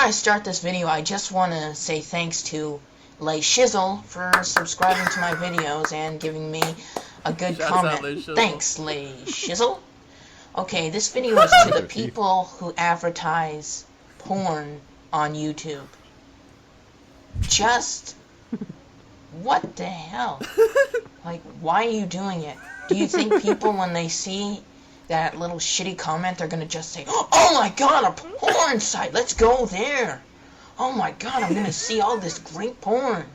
I start this video, I just want to say thanks to Lay Shizzle for subscribing to my videos and giving me a good comment. Thanks, Lay Shizzle. Okay, this video is to the people who advertise porn on YouTube. Just... what the hell? Like, why are you doing it? Do you think people, when they see that little shitty comment, they're gonna just say, oh my god, a porn site, let's go there. Oh my god, I'm gonna see all this great porn.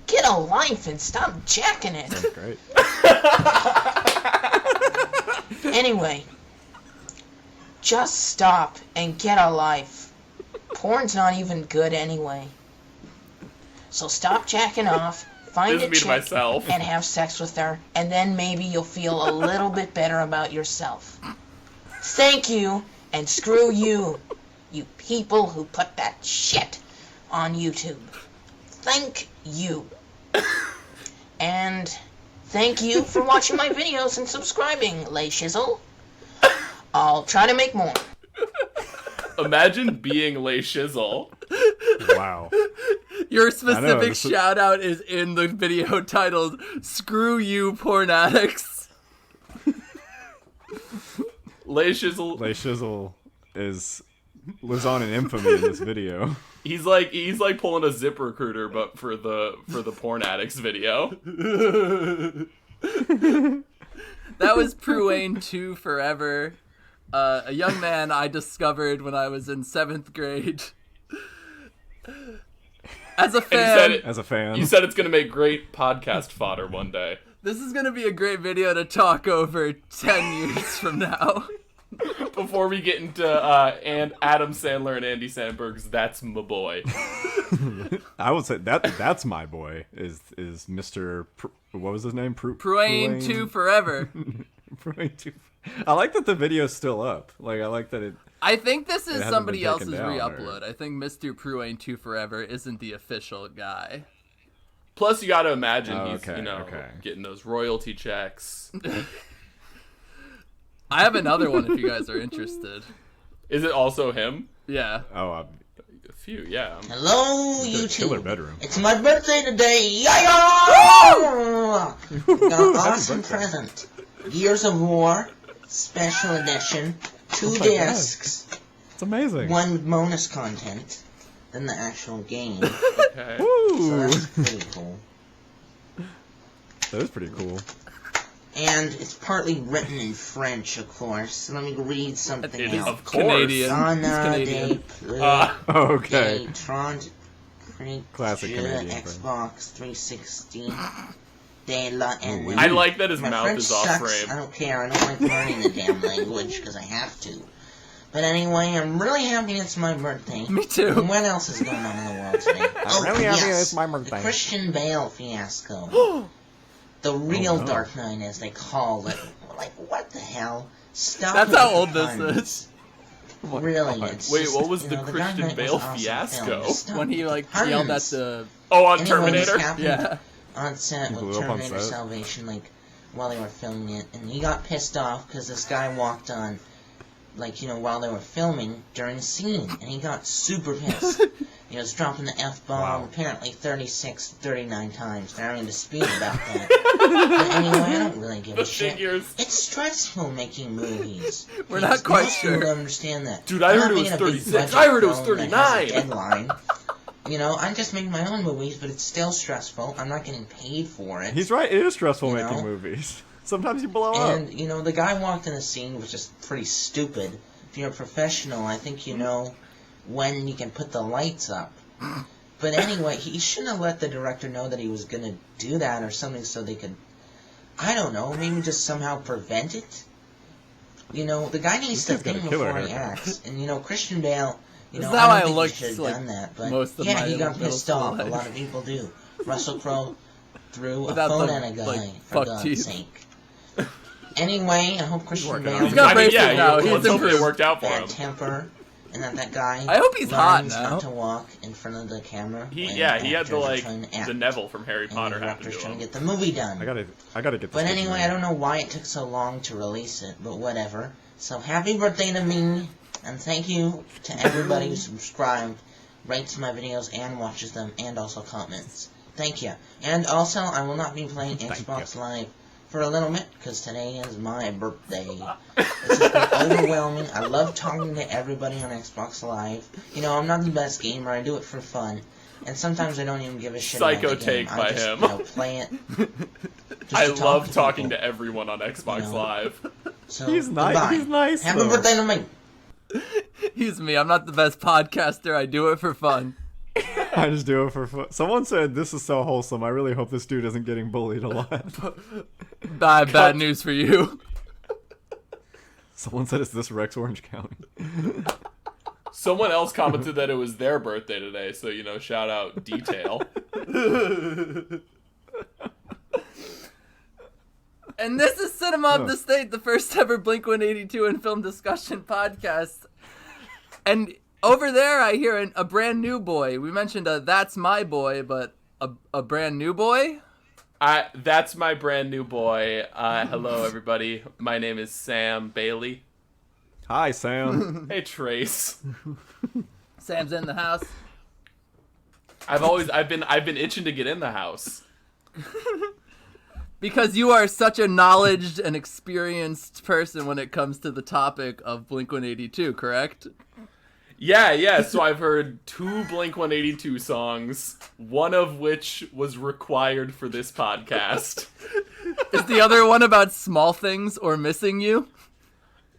Get a life and stop jacking it. That's great. Anyway, just stop and get a life. Porn's not even good anyway. So stop jacking off, find a chick, and have sex with her, and then maybe you'll feel a little bit better about yourself. Thank you, and screw you, you people who put that shit on YouTube. Thank you. And thank you for watching my videos and subscribing, Lay Shizzle. I'll try to make more. Imagine being Lay Shizzle. Wow. Your specific shout out is in the video titled "Screw You, Porn Addicts." Lay Shizzle lives on in infamy in this video. He's like pulling a ZipRecruiter, but for the porn addicts video. That was Pruane 2 Forever, a young man I discovered when I was in 7th grade. As a fan. You said it's going to make great podcast fodder one day. This is going to be a great video to talk over 10 years from now. Before we get into and Adam Sandler and Andy Samberg's That's My Boy. I would say that's my boy is Mr. What was his name? Pruane 2 Forever. Pruane 2. I like that the video's still up. Like, I like that it... I think this is somebody else's re-upload. I think Mr. Pruane 2 Forever isn't the official guy. Plus, you got to imagine he's getting those royalty checks. I have another one if you guys are interested. Is it also him? Yeah. Oh, a few, yeah. Hello, YouTube. Killer bedroom. It's my birthday today. Got an awesome present. Gears of War, special edition, 2 discs. It's amazing. One with bonus content than the actual game. Okay. So that's pretty cool. That is pretty cool. And it's partly written in French, of course. So let me read something else. Of course. Canadian. Canadian. Okay. Classic Canadian. Xbox 360. I like that his mouth is off frame. I don't care. I don't like learning the damn language because I have to. But anyway, I'm really happy it's my birthday. Me too. And what else is going on in the world today? I'm really happy it's my birthday. The Christian Bale fiasco. The real Dark Knight, as they call it. Like, what the hell? Stop. That's how old this is. Really? Wait, what was the Christian Bale fiasco? When he yelled at the... Oh, on Terminator? Yeah. On set with Terminator Salvation, while they were filming it, and he got pissed off because this guy walked on, while they were filming during the scene, and he got super pissed. He was dropping the F-bomb apparently 39 times. They're having a dispute about that. But anyway, I don't really give a shit. It's stressful making movies. We're not quite sure. People don't understand that. Dude, I heard it was 36. I heard it was 39. Deadline. I'm just making my own movies, but it's still stressful. I'm not getting paid for it. He's right. It is stressful making movies. Sometimes you blow up. And, the guy walked in the scene was just pretty stupid. If you're a professional, I think you know when you can put the lights up. But anyway, he shouldn't have let the director know that he was going to do that or something so they could, I don't know, maybe just somehow prevent it. The guy needs to think before he acts. And, Christian Bale... This is how I looked should have done that, but most of yeah, my he got pissed off. life. A lot of people do. Russell Crowe threw Without a phone the, at a guy, for God's teeth. sake. Anyway, I hope Christian Bale... He's got braces now. Let's hope it worked out for him. Temper, and that guy... I hope he's hot now. Not to walk in front of the camera. He had the Neville from Harry Potter happen to trying him. to get the movie done. I gotta get this. But anyway, I don't know why it took so long to release it, but whatever. So happy birthday to me. And thank you to everybody who subscribed, rates my videos, and watches them, and also comments. Thank you. And also, I will not be playing Xbox Live for a little bit, because today is my birthday. It's just been overwhelming. I love talking to everybody on Xbox Live. You know, I'm not the best gamer. I do it for fun. And sometimes I don't even give a shit Psycho about the game. take by I just, him. You know, play it. I love talking to everyone on Xbox Live. So, He's nice. goodbye. He's nice. Happy though. birthday to me. He's me. I'm not the best podcaster. I do it for fun. I just do it for fun. Someone said this is so wholesome. I really hope this dude isn't getting bullied a lot. Bad news for you. Someone said it's this Rex Orange County. Someone else commented that it was their birthday today, so, you know, shout out Detail. And this is Cinema of the State, the first ever Blink-182 and film discussion podcast. And over there, I hear a brand new boy. We mentioned That's My Boy, but a brand new boy? That's my brand new boy. Hello, everybody. My name is Sam Bailey. Hi, Sam. Hey, Trace. Sam's in the house. I've been itching to get in the house. Because you are such a knowledged and experienced person when it comes to the topic of Blink-182, correct? Yeah, so I've heard 2 Blink-182 songs, one of which was required for this podcast. Is the other one about small things or missing you?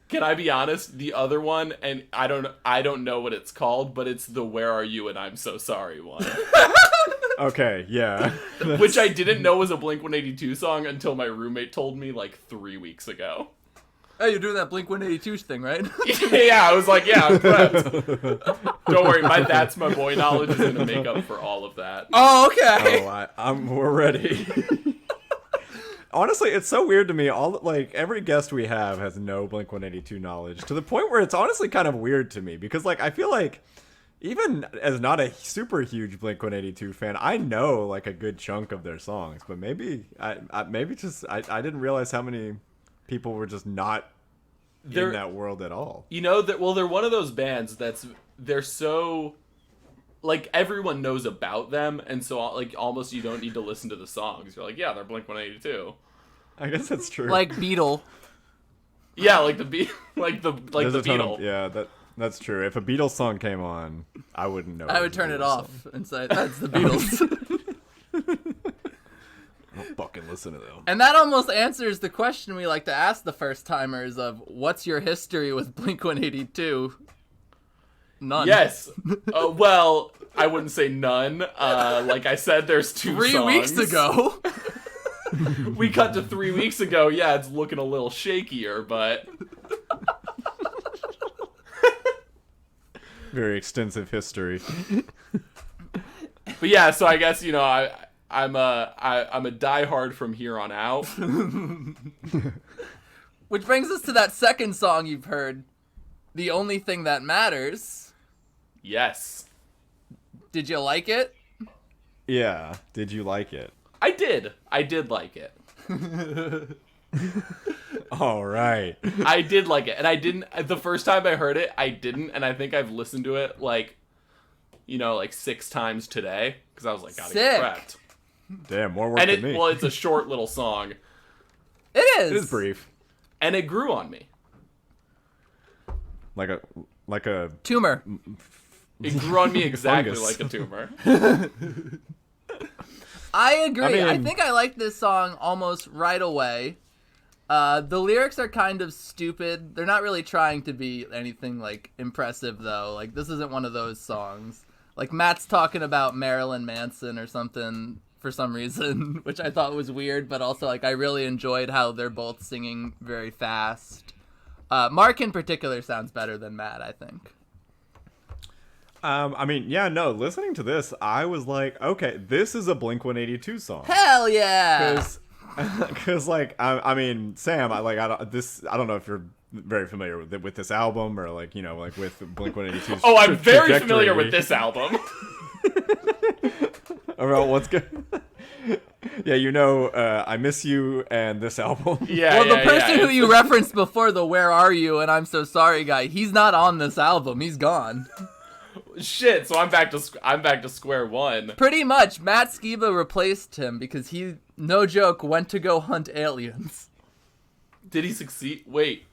Can I be honest? The other one, and I don't know what it's called, but it's the Where Are You and I'm So Sorry one. Okay, yeah. Which I didn't know was a Blink-182 song until my roommate told me like 3 weeks ago. Hey, you're doing that Blink-182 thing, right? Yeah, I was like, yeah, I'm prepped. Don't worry, That's My Boy knowledge is going to make up for all of that. Oh, okay. We're ready. Honestly, it's so weird to me. Every guest we have has no Blink-182 knowledge, to the point where it's honestly kind of weird to me, because like I feel like even as not a super huge Blink-182 fan, I know like a good chunk of their songs, but maybe I didn't realize how many people were just not in that world at all. You know that they're one of those bands they're so like everyone knows about them, and so like almost you don't need to listen to the songs. You're like, yeah, they're Blink-182. I guess that's true. Like Beatle. Yeah, like the Beatle. Yeah, that's true. If a Beatles song came on, I wouldn't know. I would turn it off and say, that's the Beatles. I don't fucking listen to them. And that almost answers the question we like to ask the first timers of, what's your history with Blink-182? None. Yes. Well, I wouldn't say none. Like I said, there's 2 songs. 3 weeks ago. We cut to 3 weeks ago. Yeah, it's looking a little shakier, but... Very extensive history. But yeah, so I guess, you know, I'm a diehard from here on out. Which brings us to that second song you've heard, The Only Thing That Matters. Yes. Did you like it? Yeah. Did you like it? I did like it. All right. I did like it. And I didn't, the first time I heard it, I didn't. And I think I've listened to it like 6 times today. Because I was like, gotta get prepped. Damn, more work than me. Well, it's a short little song. It is. It is brief. And it grew on me. Like a tumor. It grew on me exactly Fungus. like a tumor. I agree. I mean- think I like this song almost right away. The lyrics are kind of stupid. They're not really trying to be anything like impressive though. Like this isn't one of those songs. Like Matt's talking about Marilyn Manson or something for some reason, which I thought was weird, but also like I really enjoyed how they're both singing very fast. Mark in particular sounds better than Matt, I think. I mean, yeah, no, listening to this, I was like, okay, this is a Blink-182 song. Hell yeah! Because like, I mean, Sam, I don't know if you're very familiar with this album or like, like with Blink-182's Oh, I'm very trajectory. familiar with this album. About what's good. Yeah, I Miss You and this album. Yeah, Well, yeah, the person yeah. who you referenced before, the "Where Are You" and "I'm So Sorry" guy, he's not on this album. He's gone. Shit. So I'm back to square one. Pretty much, Matt Skiba replaced him because he, no joke, went to go hunt aliens. Did he succeed? Wait.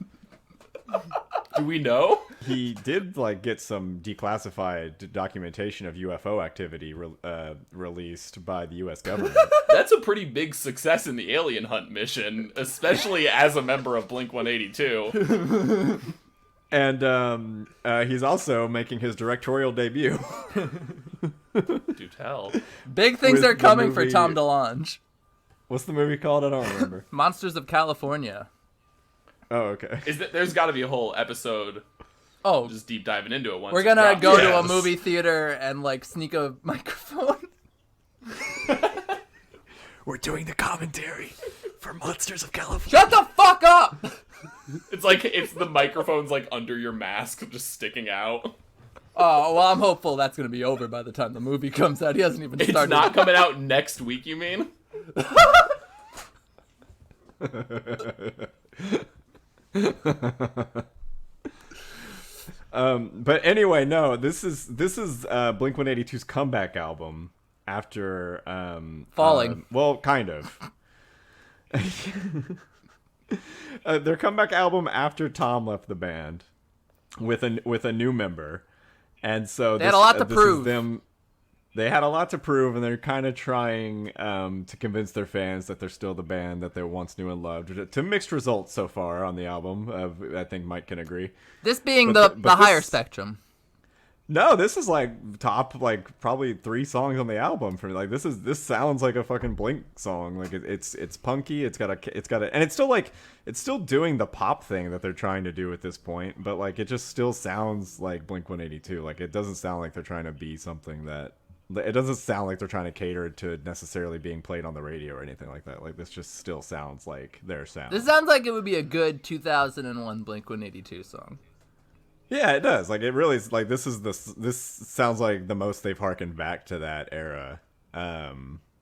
Do we know? He did like get some declassified documentation of UFO activity released by the U.S. government. That's a pretty big success in the alien hunt mission, especially as a member of Blink-182. And he's also making his directorial debut. Do tell. Big things With are coming the for movie- Tom DeLonge. What's the movie called? I don't remember. Monsters of California. Oh, okay. There's got to be a whole episode Oh, just deep diving into it once. we're it gonna drops. go to a Yes. movie theater and like sneak a microphone. We're doing the commentary for Monsters of California. Shut the fuck up! It's the microphone's like under your mask, just sticking out. Oh, well, I'm hopeful that's gonna be over by the time the movie comes out. He hasn't even It's started. not coming out next week, you mean? But anyway, no. This is Blink-182's comeback album after Falling. well, kind of. Their comeback album after Tom left the band with a new member, and so They had a lot to this prove. Is them. They had a lot to prove, and they're kind of trying to convince their fans that they're still the band that they once knew and loved. To mixed results so far on the album, I think Mike can agree. This being But the higher this- spectrum. No, this is like top probably 3 songs on the album for me. Like this sounds like a fucking Blink song. Like it's punky. It's got a and it's still doing the pop thing that they're trying to do at this point. But like it just still sounds like Blink-182. Like it doesn't sound like they're trying to be something that. It doesn't sound like they're trying to cater to necessarily being played on the radio or anything like that. Like this just still sounds like their sound. This sounds like it would be a good 2001 Blink-182 song. Yeah, it does. Like it really is. Like this sounds like the most they've harkened back to that era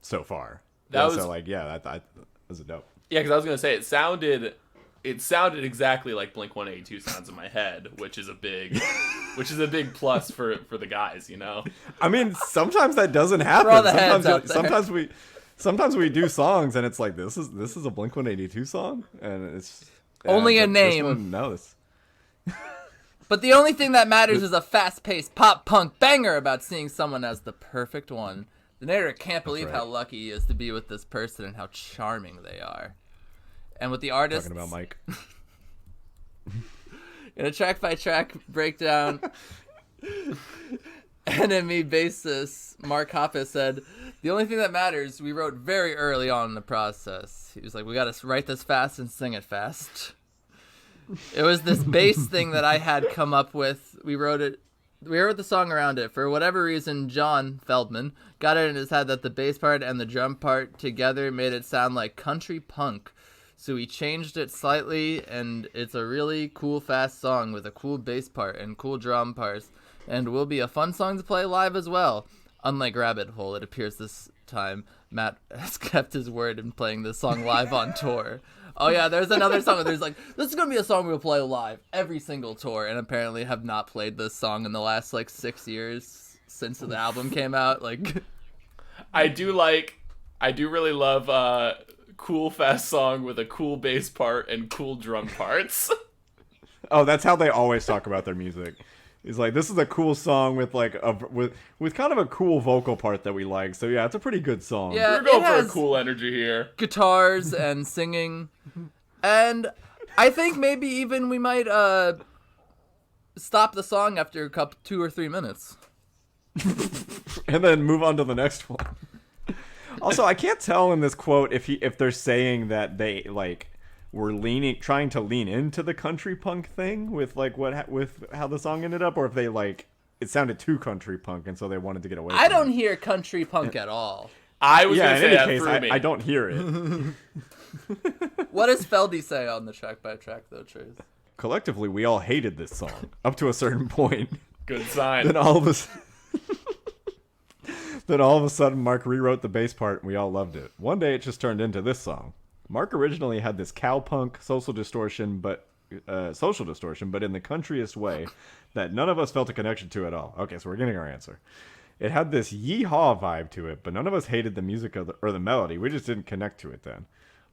so far. That So was- like that was a dope. Yeah, because I was gonna say it sounded exactly like Blink-182 sounds in my head, which is a big plus for the guys, you know. I mean, sometimes that doesn't happen. Throw the heads out there. Sometimes we do songs and it's like this is a Blink-182 song and it's Only a but name. This one, no, this. But the only thing that matters is a fast-paced pop-punk banger about seeing someone as the perfect one. The narrator can't believe right. how lucky he is to be with this person and how charming they are. And with the artists, Talking about Mike. in a track-by-track breakdown, enemy bassist Mark Hoppus said, "The only thing that matters, we wrote very early on in the process." He was like, "We got to write this fast and sing it fast." It was this bass thing that I had come up with. We wrote the song around it. For whatever reason, John Feldman got it in his head that the bass part and the drum part together made it sound like country punk. So we changed it slightly, and it's a really cool, fast song with a cool bass part and cool drum parts, and will be a fun song to play live as well. Unlike Rabbit Hole, it appears this time Matt has kept his word in playing this song live on tour. Oh yeah, there's another song where there's like, this is going to be a song we'll play live every single tour, and apparently have not played this song in the last like 6 years since the album came out. Like, I do really love cool fast song with a cool bass part and cool drum parts. Oh, that's how they always talk about their music. He's like, this is a cool song with like with kind of a cool vocal part that we like. So yeah, it's a pretty good song. yeah, We're going it for a has cool energy here. guitars and singing, and I think maybe even we might stop the song after 2 or 3 minutes. And then move on to the next one. Also, I can't tell in this quote if they're saying that they like were trying to lean into the country punk thing with like with how the song ended up, or if they like it sounded too country punk and so they wanted to get away. I from don't it. hear country punk at all. I was Yeah, gonna in say any that case, through me. I don't hear it. What does Feldy say on the track by track though, Trace? Collectively, we all hated this song up to a certain point. Good sign. Then all of us. Then all of a sudden, Mark rewrote the bass part, and we all loved it. One day, it just turned into this song. Mark originally had this cowpunk social distortion, but in the countryest way that none of us felt a connection to at all. Okay, so we're getting our answer. It had this yee-haw vibe to it, but none of us hated the music or the melody. We just didn't connect to it then.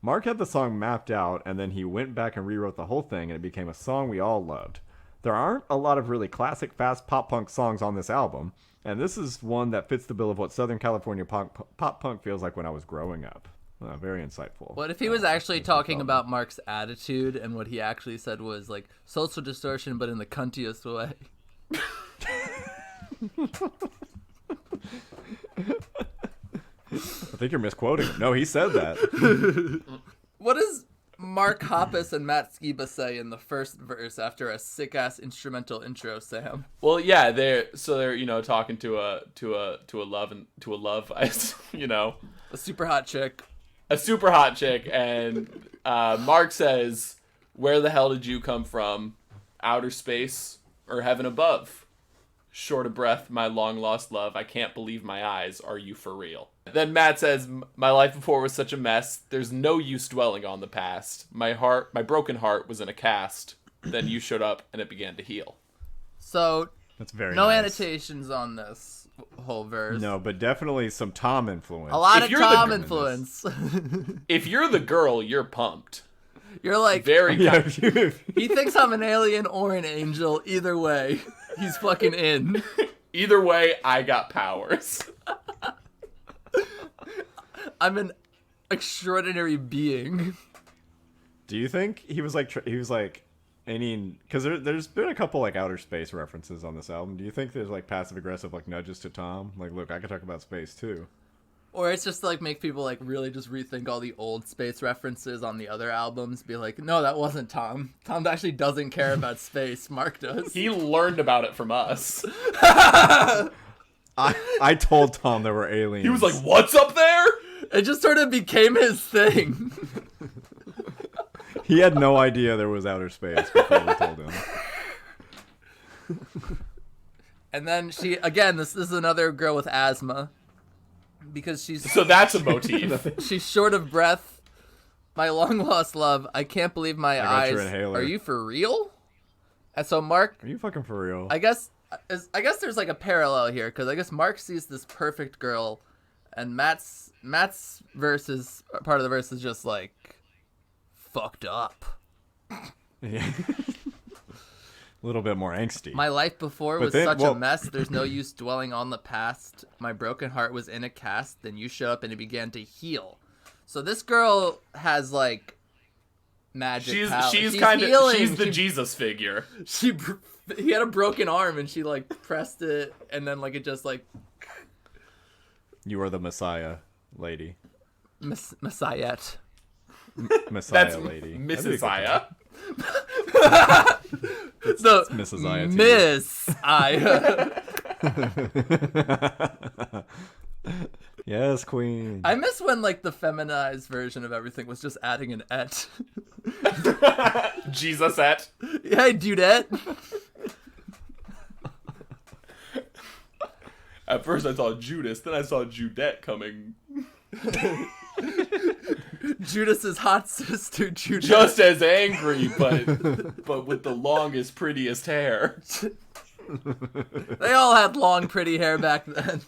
Mark had the song mapped out, and then he went back and rewrote the whole thing, and it became a song we all loved. There aren't a lot of really classic fast pop-punk songs on this album, and this is one that fits the bill of what Southern California pop-punk feels like when I was growing up. Very insightful. What if he was actually talking about Mark's attitude, and what he actually said was, like, social distortion, but in the cuntiest way? I think you're misquoting him. No, he said that. What does Mark Hoppus and Matt Skiba say in the first verse after a sick-ass instrumental intro, Sam? Well, yeah, they're talking to a love, A super hot chick. a super hot chick, and Mark says, "Where the hell did you come from? Outer space or heaven above? Short of breath, my long lost love. I can't believe my eyes. Are you for real?" Then Matt says, "My life before was such a mess. There's no use dwelling on the past. My broken heart was in a cast. Then you showed up and it began to heal." So, That's very no nice. annotations on this whole verse. No, but definitely some Tom influence. A lot If of you're the Tom girl- influence. If you're the girl, you're pumped. You're like, Very Yeah, he thinks I'm an alien or an angel. Either way, he's fucking in. Either way, I got powers. I'm an extraordinary being. Do you think he was like because there's been a couple like outer space references on this album. Do you think there's like passive aggressive like nudges to Tom? Like, look, I could talk about space too. Or it's just to, like, make people like really just rethink all the old space references on the other albums. Be like, no, that wasn't Tom. Tom actually doesn't care about space. Mark does. He learned about it from us. I told Tom there were aliens. He was like, "What's up there?" It just sort of became his thing. He had no idea there was outer space before we told him. And then this is another girl with asthma. Because So that's a motif. she's short of breath. My long lost love. I can't believe my got eyes. your inhaler. Are you for real? And so Mark, Are you fucking for real? I guess there's like a parallel here, because I guess Mark sees this perfect girl, and Matt's verse part of the verse is just like fucked up. Yeah. A little bit more angsty. My life before But was then- such well- a mess. There's no use dwelling on the past. My broken heart was in a cast. Then you showed up and it began to heal. So this girl has like magic powers. She's healing. the Jesus figure. He had a broken arm and she like pressed it and then like it just like You are the Messiah, lady. Messiahette. Messiah, That's lady. Mrs. Aya. No, Mrs. Aya, too. Miss Aya. Yes, queen. I miss when like the feminized version of everything was just adding an et. Jesus et. Hey, dudette. At first I saw Judas, then I saw Judette coming. Judas's hot sister, Judith. Just as angry, but with the longest, prettiest hair. They all had long, pretty hair back then.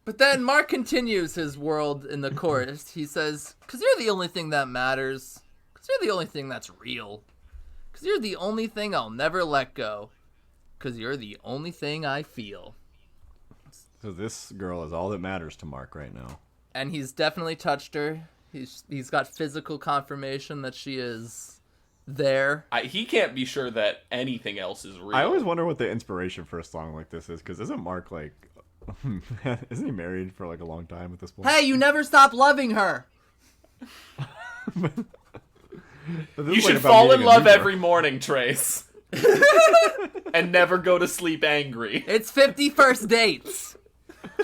But then Mark continues his world in the chorus. He says, "'Cause you're the only thing that matters. 'Cause you're the only thing that's real. 'Cause you're the only thing I'll never let go. 'Cause you're the only thing I feel." So this girl is all that matters to Mark right now. And he's definitely touched her. He's got physical confirmation that she is there. He can't be sure that anything else is real. I always wonder what the inspiration for a song like this is, because isn't Mark like, isn't he married for like a long time at this point? Hey, you never stop loving her. But this You is, like, should about fall meeting in a love new girl. every morning, Trace. And never go to sleep angry. It's 51st dates.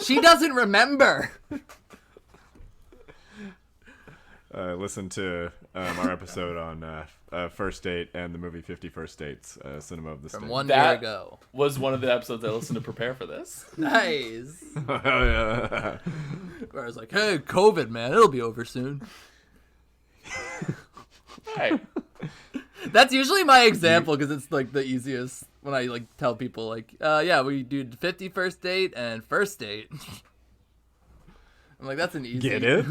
She doesn't remember. listen to our episode on First Date and the movie 50 First Dates, Cinema of the From State. 1 year ago. Was one of the episodes I listened to prepare for this. Nice. Yeah. Where I was like, hey, COVID, man, it'll be over soon. Hey, That's usually my example because it's like the easiest when I like tell people like, yeah, we do 50 first date and first date. I'm like, that's an easy. Get it?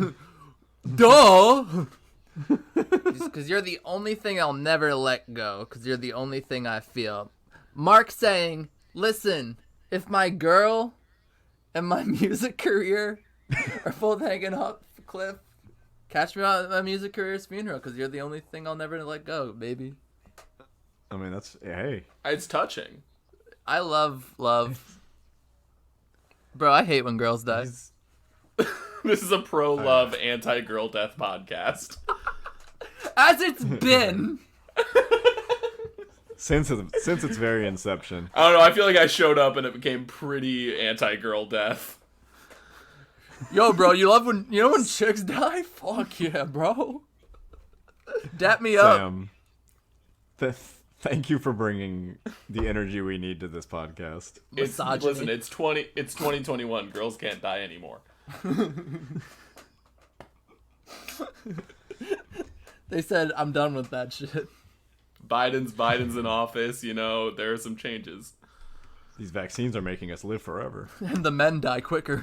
Duh. Because you're the only thing I'll never let go. Because you're the only thing I feel. Mark saying, listen, if my girl and my music career are both hanging off the cliff, catch me on my music career's funeral. Because you're the only thing I'll never let go, baby. I mean, that's, hey. it's touching. I love. Bro, I hate when girls die. This is a pro-love, anti-girl death podcast. As it's been. Since its very inception. I don't know, I feel like I showed up and it became pretty anti-girl death. Yo, bro, you know when chicks die? Fuck yeah, bro. Dap me up. Sam, thank you for bringing the energy we need to this podcast. Listen, it's 2021. Girls can't die anymore. They said I'm done with that shit. Biden's in office, you know, there are some changes. These vaccines are making us live forever. And the men die quicker.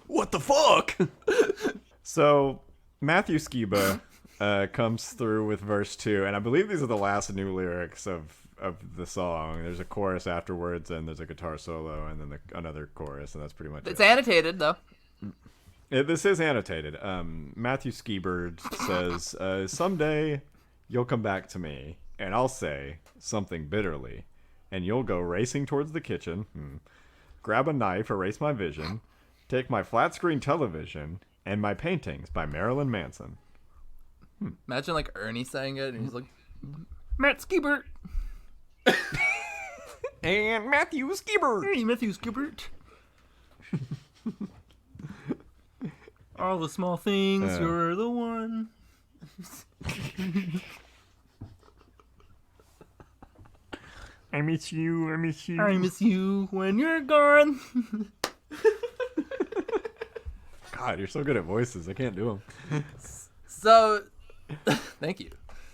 What the fuck? So, Matthew Skiba comes through with verse 2, and I believe these are the last new lyrics of the song. There's a chorus afterwards, and there's a guitar solo, and then another chorus, and that's pretty much It's it. annotated, though. This is annotated. Matthew Skibird says, someday you'll come back to me, and I'll say something bitterly, and you'll go racing towards the kitchen, grab a knife, erase my vision, take my flat-screen television, and my paintings by Marilyn Manson. Imagine like Ernie saying it, and he's like, Matt Skibert. And Matthew Skibird! Hey, Matthew Skibert. All the small things, you're the one. I miss you, I miss you. I miss you when you're gone. God, you're so good at voices. I can't do them. So, thank you.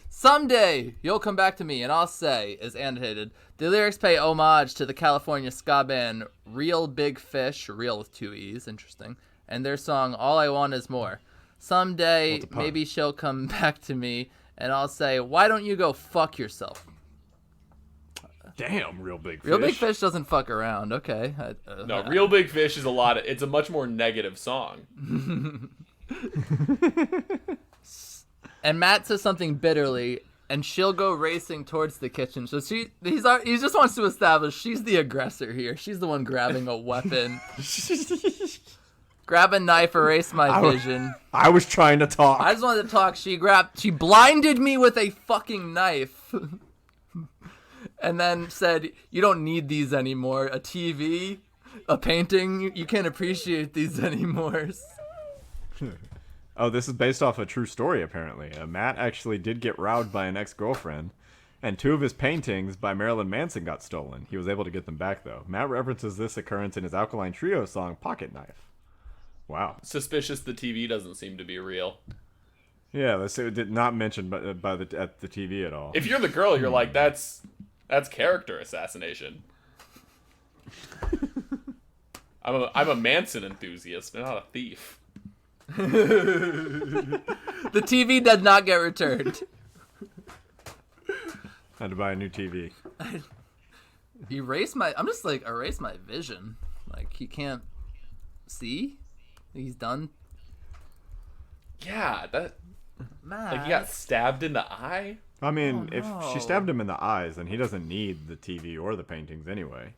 Someday you'll come back to me, and I'll say, is annotated. The lyrics pay homage to the California ska band Real Big Fish, real with two E's, interesting, and their song All I Want Is More. Someday What's a pun? maybe she'll come back to me, and I'll say, why don't you go fuck yourself? Damn, Real Big Fish. Real Big Fish doesn't fuck around. Okay. No, Real Big Fish is it's a much more negative song. And Matt says something bitterly, and she'll go racing towards the kitchen. So he just wants to establish she's the aggressor here. She's the one grabbing a weapon. Grab a knife, erase my vision. I was trying to talk. I just wanted to talk. She blinded me with a fucking knife. And then said, you don't need these anymore. A TV, a painting, you can't appreciate these anymore. Oh, this is based off a true story, apparently. Matt actually did get robbed by an ex-girlfriend, and 2 of his paintings by Marilyn Manson got stolen. He was able to get them back, though. Matt references this occurrence in his Alkaline Trio song, Pocket Knife. Wow. Suspicious the TV doesn't seem to be real. Yeah, it did not mention at the TV at all. If you're the girl, you're like, that's character assassination. I'm a Manson enthusiast, but not a thief. The TV did not get returned. Had to buy a new TV. Erase my vision. Like, he can't see? He's done? Yeah, Matt. like he got stabbed in the eye. I mean, Oh, if no. she stabbed him in the eyes, then he doesn't need the TV or the paintings anyway.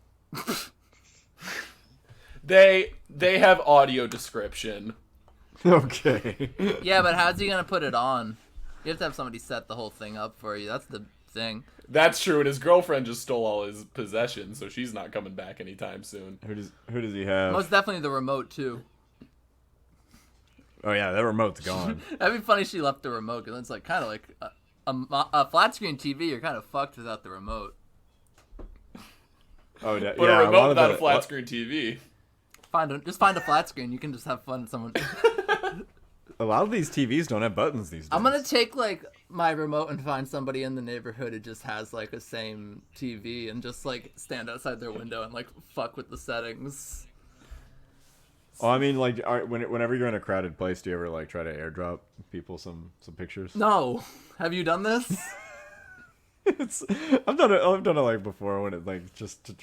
They have audio description. Okay. Yeah, but how's he gonna put it on? You have to have somebody set the whole thing up for you. That's the thing. That's true, and his girlfriend just stole all his possessions, so she's not coming back anytime soon. Who does he have? Most definitely the remote too. Oh yeah, that remote's gone. That'd be funny if she left the remote, because it's like kind of like a flat screen TV. You're kind of fucked without the remote. Oh yeah, But a remote without a flat screen TV. Just find a flat screen. You can just have fun with someone. A lot of these TVs don't have buttons these days. I'm gonna take like my remote and find somebody in the neighborhood who just has like a same TV and just like stand outside their window and like fuck with the settings. Oh, I mean, like, whenever you're in a crowded place, do you ever like try to airdrop people some pictures? No, have you done this? I've done it like before when it like just to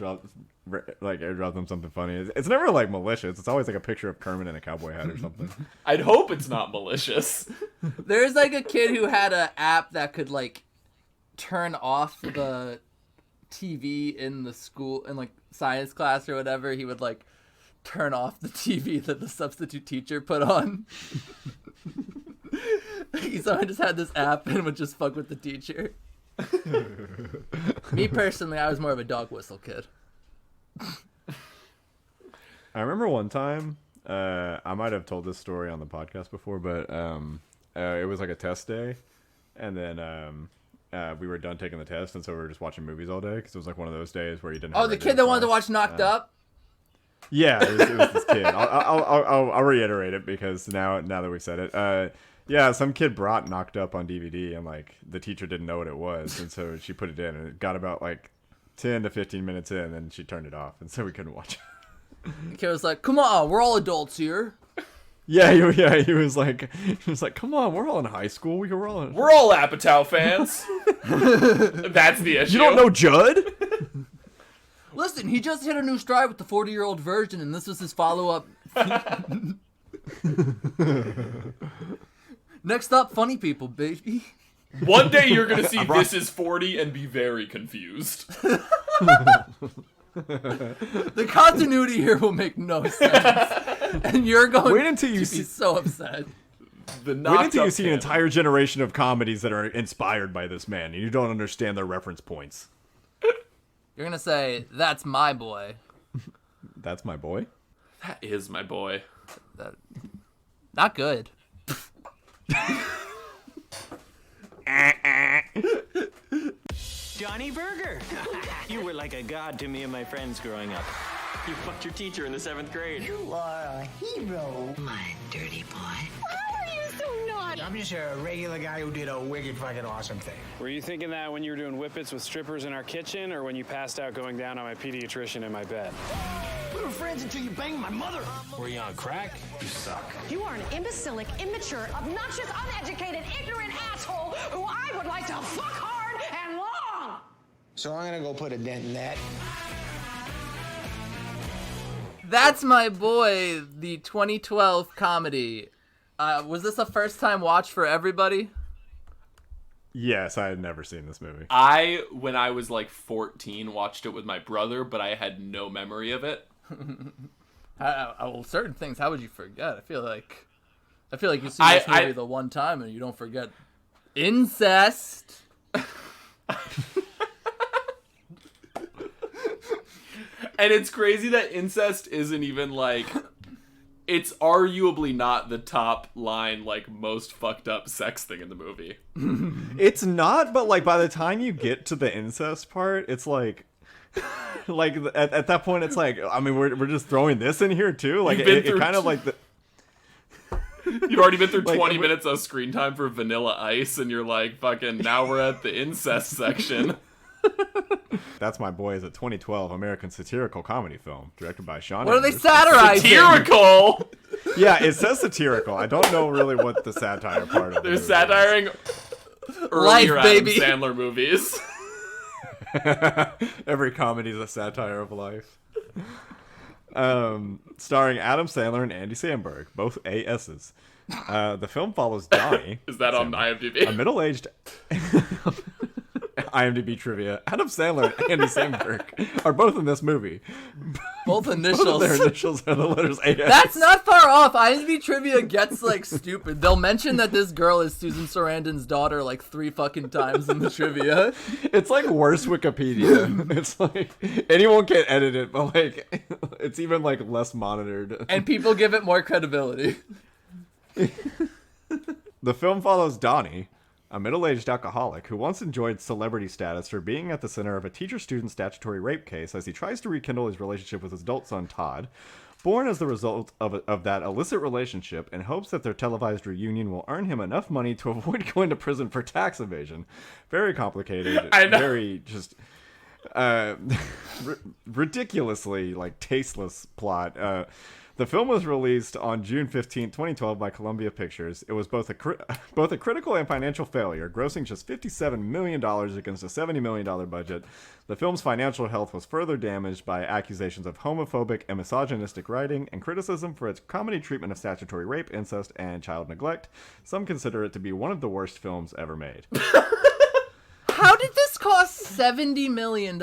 airdrop them something funny. It's never like malicious. It's always like a picture of Kermit in a cowboy hat or something. I'd hope it's not malicious. There's like a kid who had an app that could like turn off the TV in the school in like science class or whatever. He would like turn off the TV that the substitute teacher put on. So I just had this app and would just fuck with the teacher. Me personally, I was more of a dog whistle kid. I remember one time, I might have told this story on the podcast before, but it was like a test day, and then we were done taking the test, and so we were just watching movies all day because it was like one of those days where you didn't. Oh, the kid that wanted to watch Knocked Up. Yeah, it was this kid. I'll reiterate it because now that we've said it. Yeah, some kid brought Knocked Up on DVD, and like the teacher didn't know what it was, and so she put it in, and it got about like 10 to 15 minutes in, and then she turned it off, and so we couldn't watch it. The kid was like, "Come on, we're all adults here." Yeah, he was like, "Come on, we're all in high school. We're all Apatow fans." That's the issue. You don't know Judd? Listen, he just hit a new stride with the 40-year-old version, and this was his follow-up. Next up, funny people, baby. One day you're gonna see This Is 40 and be very confused. The continuity here will make no sense, and you're going Wait until you to see be so upset. The Wait until you Knocked see an Up entire generation of comedies that are inspired by this man, and you don't understand their reference points. You're gonna say, "That's my boy." That's my boy. That is my boy. Not good. Johnny Burger! You were like a god to me and my friends growing up. You fucked your teacher in the 7th grade. You are a hero, my dirty boy. How are you so naughty? I'm just a regular guy who did a wicked fucking awesome thing. Were you thinking that when you were doing whippets with strippers in our kitchen, or when you passed out going down on my pediatrician in my bed? We were friends until you banged my mother. Were you on crack? You suck. You are an imbecilic, immature, obnoxious, uneducated, ignorant asshole who I would like to fuck hard and long! So I'm gonna go put a dent in that. That's my boy, the 2012 comedy. Was this a first-time watch for everybody? Yes, I had never seen this movie. When I was like 14, watched it with my brother, but I had no memory of it. Well, certain things, how would you forget? I feel like you see this movie the one time and you don't forget incest. And it's crazy that incest isn't even like... It's arguably not the top line, like, most fucked up sex thing in the movie. It's not, but like by the time you get to the incest part, it's like at that point it's like, I mean, we're just throwing this in here too. Like it kind of like the You've already been through Like, 20 minutes of screen time for Vanilla Ice, and you're like, fucking, now we're at the incest section. That's My Boy is a 2012 American satirical comedy film directed by Sean. What are they Anders. satirizing? Satirical! Yeah, it says satirical. I don't know really what the satire part of it They're is. satiring Life, earlier baby. Adam Sandler movies. Every comedy is a satire of life. Starring Adam Sandler and Andy Samberg, both ASs. The film follows Donnie. Is that on IMDb? A middle-aged... IMDb trivia. Adam Sandler and Andy Samberg are both in this movie. Both Both of initials. their initials are the letters AS. That's not far off. IMDb trivia gets, like, stupid. They'll mention that this girl is Susan Sarandon's daughter, like, 3 fucking times in the trivia. It's like worse Wikipedia. It's like anyone can edit it, but like it's even like less monitored. And people give it more credibility. The film follows Donnie, a middle-aged alcoholic who once enjoyed celebrity status for being at the center of a teacher-student statutory rape case as he tries to rekindle his relationship with his adult son Todd, born as the result of that illicit relationship, in hopes that their televised reunion will earn him enough money to avoid going to prison for tax evasion. Very complicated. I know. Very just ridiculously like tasteless plot. The film was released on June 15, 2012 by Columbia Pictures. It was both a critical and financial failure, grossing just $57 million against a $70 million budget. The film's financial health was further damaged by accusations of homophobic and misogynistic writing and criticism for its comedy treatment of statutory rape, incest, and child neglect. Some consider it to be one of the worst films ever made. How did this cost $70 million?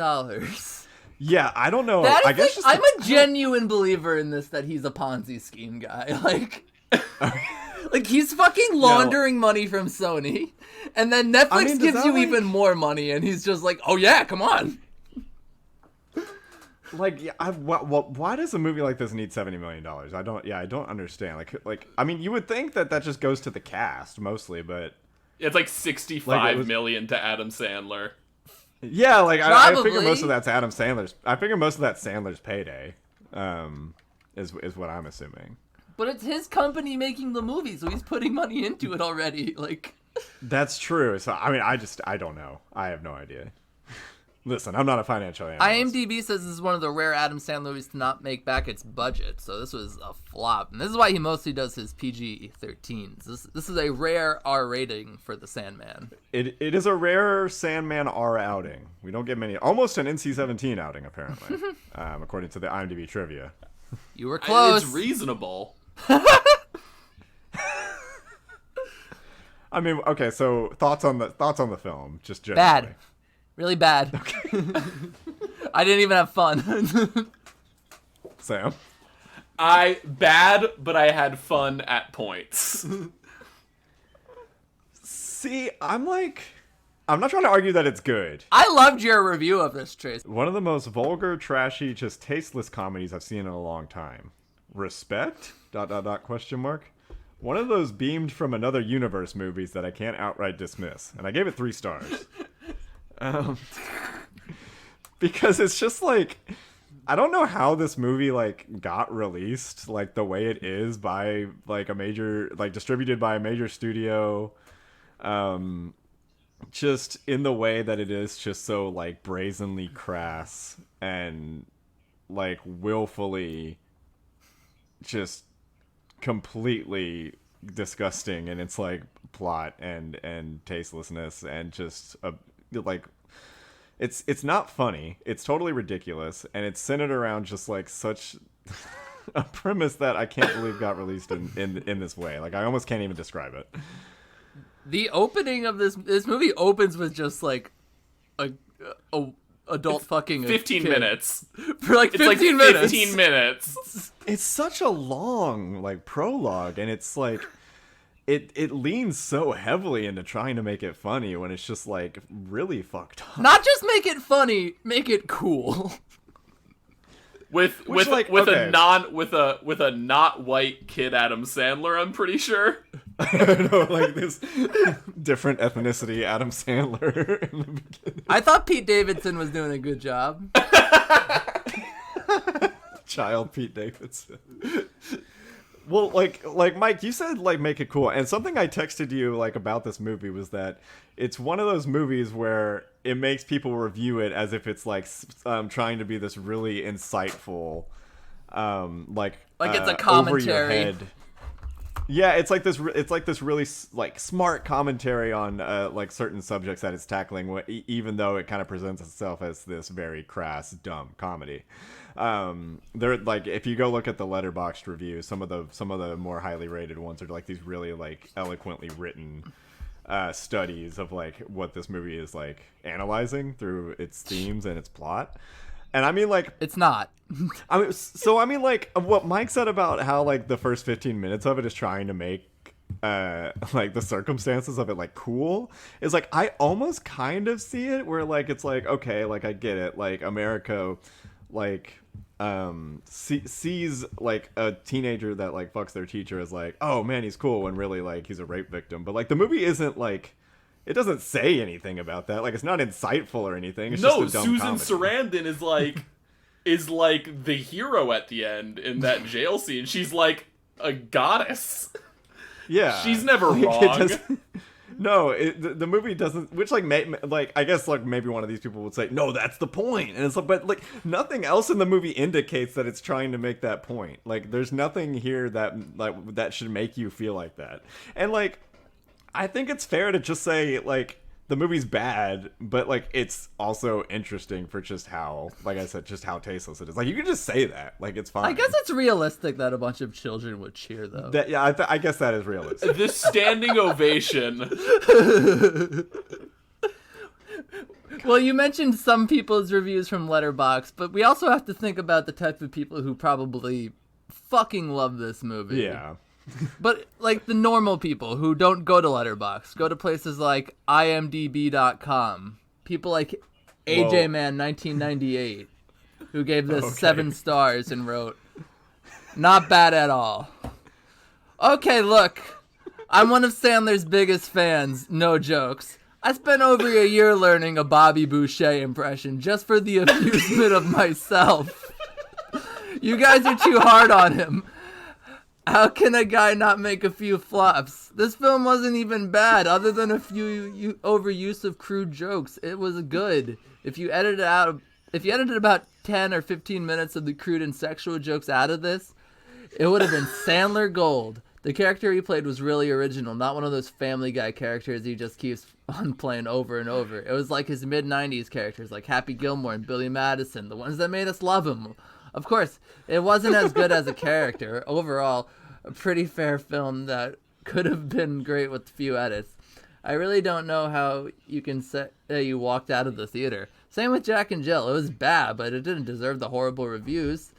Yeah, I don't know. That is I guess just I'm a genuine believer in this, that he's a Ponzi scheme guy. Like he's fucking laundering money from Sony, and then Netflix gives you even more money, and he's just like, oh yeah, come on. Like, yeah, why does a movie like this need $70 million? I don't understand. Like, I mean, you would think that just goes to the cast mostly, but It's like 65 million to Adam Sandler. yeah, like I figure Probably. most of that's Adam Sandler's. I figure most of that's Sandler's payday. Is what I'm assuming. But it's his company making the movie, so he's putting money into it already. Like, That's true. So I mean, I don't know. I have no idea. Listen, I'm not a financial analyst. IMDb says this is one of the rare Adam Sandler movies to not make back its budget, so this was a flop. And this is why he mostly does his PG-13s. This is a rare R rating for The Sandman. It is a rare Sandman R outing. We don't get many. Almost an NC-17 outing, apparently, according to the IMDb trivia. You were close. It's reasonable. I mean, okay. So thoughts on the film, just generally. Bad. Really bad. Okay. I didn't even have fun. Sam. Bad, but I had fun at points. See, I'm not trying to argue that it's good. I loved your review of this, Trace. One of the most vulgar, trashy, just tasteless comedies I've seen in a long time. Respect? ... Question mark. One of those beamed from another universe movies that I can't outright dismiss, and I gave it 3 stars. Because it's just like, I don't know how this movie like got released like the way it is by like a major, like distributed by a major studio, just in the way that it is, just so like brazenly crass and like willfully just completely disgusting in its like plot and tastelessness, and just like it's not funny. It's totally ridiculous, and it's centered around just like such a premise that I can't believe got released in this way. Like I almost can't even describe it. The opening of this movie opens with just like a adult fucking 15 kid. minutes. For like 15 it's like minutes. 15 minutes. It's such a long like prologue, and it's like it leans so heavily into trying to make it funny when it's just like really fucked up. Not just make it funny, make it cool. With a not white kid Adam Sandler, I'm pretty sure. I know, like this different ethnicity Adam Sandler in the beginning. I thought Pete Davidson was doing a good job. Child Pete Davidson. Well, like Mike, you said like make it cool, and something I texted you like about this movie was that it's one of those movies where it makes people review it as if it's like trying to be this really insightful, like it's a commentary. over your head. Yeah, it's like this really like smart commentary on like certain subjects that it's tackling, even though it kind of presents itself as this very crass, dumb comedy. They're like, if you go look at the Letterboxd reviews, some of the more highly rated ones are like these really like eloquently written studies of like what this movie is like analyzing through its themes and its plot. And I mean, like, It's not. I mean, so I mean, like, what Mike said about how like the first 15 minutes of it is trying to make like the circumstances of it like cool is like I almost kind of see it where like it's like, okay, like I get it, like America like sees like a teenager that like fucks their teacher as like, oh man, he's cool, when really like he's a rape victim. But like the movie isn't like, it doesn't say anything about that. Like it's not insightful or anything. It's No, just a dumb Susan comedy. Sarandon is like the hero at the end in that jail scene. She's like a goddess. Yeah, She's never Like, wrong. No, the movie doesn't. Which like like I guess like maybe one of these people would say, no, that's the point. And it's like, but like nothing else in the movie indicates that it's trying to make that point. Like there's nothing here that should make you feel like that. And like I think it's fair to just say like the movie's bad, but like it's also interesting for just how, like I said, just how tasteless it is. Like you can just say that, like it's fine. I guess it's realistic that a bunch of children would cheer, though. That, yeah, I guess that is realistic. The standing ovation. Well, you mentioned some people's reviews from Letterboxd, but we also have to think about the type of people who probably fucking love this movie. Yeah. But, like, the normal people who don't go to Letterboxd, go to places like imdb.com. People like AJ Man 1998, who gave this 7 stars and wrote, not bad at all. Okay, look, I'm one of Sandler's biggest fans, no jokes. I spent over a year learning a Bobby Boucher impression just for the amusement of myself. You guys are too hard on him. How can a guy not make a few flops? This film wasn't even bad, other than a few overuse of crude jokes. It was good. If you edited about 10 or 15 minutes of the crude and sexual jokes out of this, it would have been Sandler gold. The character he played was really original, not one of those Family Guy characters he just keeps on playing over and over. It was like his mid-90s characters, like Happy Gilmore and Billy Madison, the ones that made us love him. Of course, it wasn't as good as a character. Overall, a pretty fair film that could have been great with a few edits. I really don't know how you can say you walked out of the theater. Same with Jack and Jill. It was bad, but it didn't deserve the horrible reviews.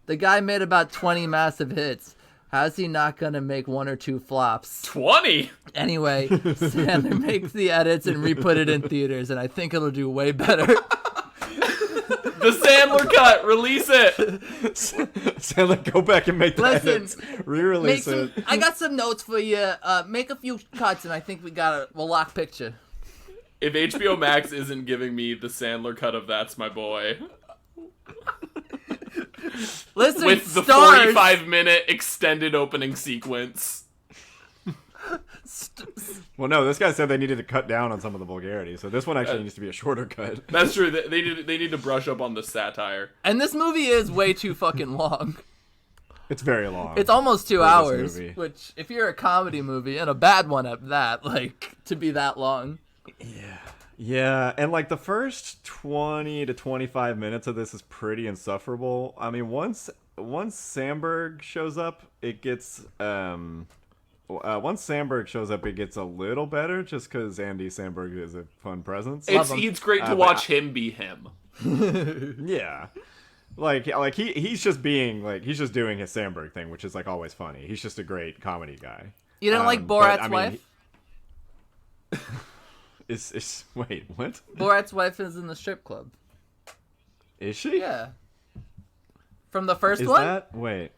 The guy made about 20 massive hits. How's he not gonna make 1 or 2 flops? 20? Anyway, Sandler makes the edits and re-put it in theaters, and I think it'll do way better. The Sandler cut, release it. Sandler, go back and make the Listen, edits. Re-release it. I got some notes for you. Make a few cuts, and I think we'll lock picture. If HBO Max isn't giving me the Sandler cut of That's My Boy, Listen, with the stars, 45-minute extended opening sequence. Well, no, this guy said they needed to cut down on some of the vulgarity, so this one actually needs to be a shorter cut. That's true. They need to brush up on the satire. And this movie is way too fucking long. It's very long. It's almost 2 for this hours, movie. which, if you're a comedy movie, and a bad one at that, like, to be that long. Yeah, and like the first 20 to 25 minutes of this is pretty insufferable. I mean, once Samberg shows up, it gets once Samberg shows up, it gets a little better, just because Andy Samberg is a fun presence. It's great to watch him be him. Yeah, like he's just doing his Samberg thing, which is like always funny. He's just a great comedy guy. You don't like Borat's wife? Wait, what? Borat's wife is in the strip club. Is she? Yeah. From the first Is one? that? Wait.